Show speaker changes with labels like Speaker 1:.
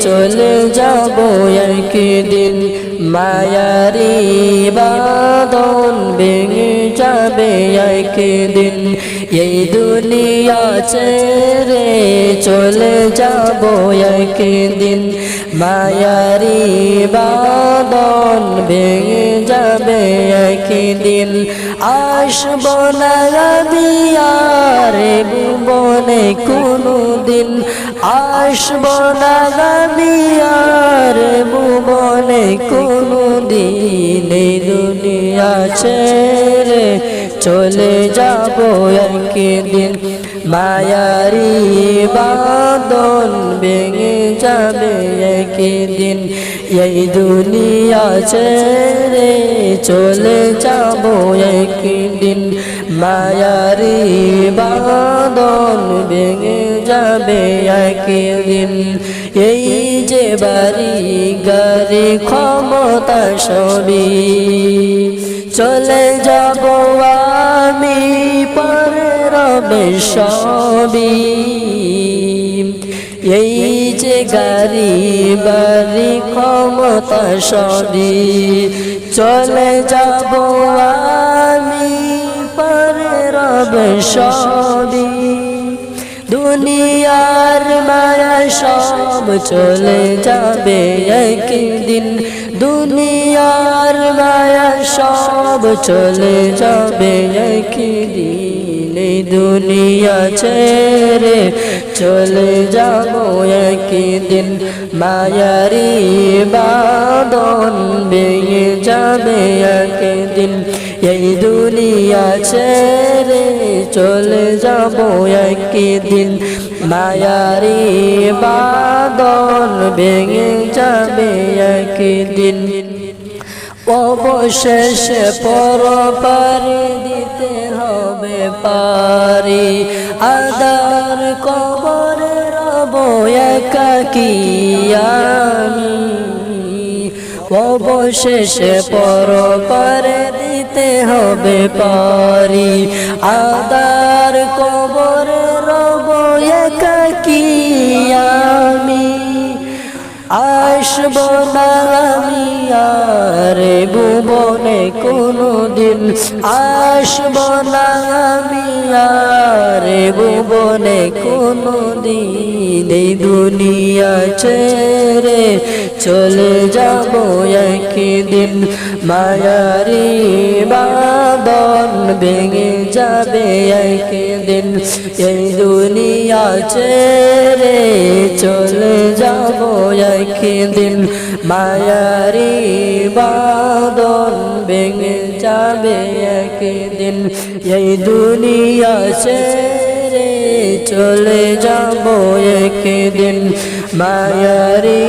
Speaker 1: চলে যাব একদিন মায়ারি বাঁধন ভেঙে যাবে একদিন এই দুনিয়া ছেড়ে চলে যাব একদিন মায়ারি বাঁধন ভেঙে যাবে একদিন আসব না আমি আর ভুবনে কোনদিন আসব না আমি আর ভুবনে কোনদিন এই দুনিয়া ছেড়ে চলে যাব একদিন মায়ারি বাঁধন ভেঙে যাবে একদিন এই দুনিয়া ছেড়ে চলে যাব একদিন মায়ারি বাঁধন ভেঙে যাবে একদিন এই যে বাড়ি গাড়ি ক্ষমতা সবই চলে যাব আমি পরে রবে সবই এই যে গাড়ি বাড়ি ক্ষমতা সবই চলে যাব আমি পরে রবে সবই দুনিয়ার মায়া সব চলে যাবে একদিন দুনিয়ার মায়া সব চলে যাবে একদিন এই দুনিয়া ছেড়ে চলে যাব একদিন মায়ারি বাঁধন ভেঙে যাবে একদিন এই দুনিয়া ছেড়ে চলে যাব একদিন মায়ারি বাঁধন ভেঙে যাবে একদিন অবশেষে পরপারে দিতে হবে পারি আদার কবরে রব একাকী আমি অবশেষে পরপারে দিতে হবে পারি আদার কবরে রব একাকী আমি আসব না আমি আর ভুবনে কোনদিন আসব না আমি আর ভুবনে কোনদিন এই দুনিয়া ছেড়ে চলে যাব একদিন মায়ারি বাঁধন ভেঙে যাবে একদিন এই দুনিয়া ছেড়ে চলে যাব একদিন মায়ারি বাঁধন ভেঙে যাবে একদিন এই দুনিয়া ছেড়ে চলে যাব একদিন মায়ারি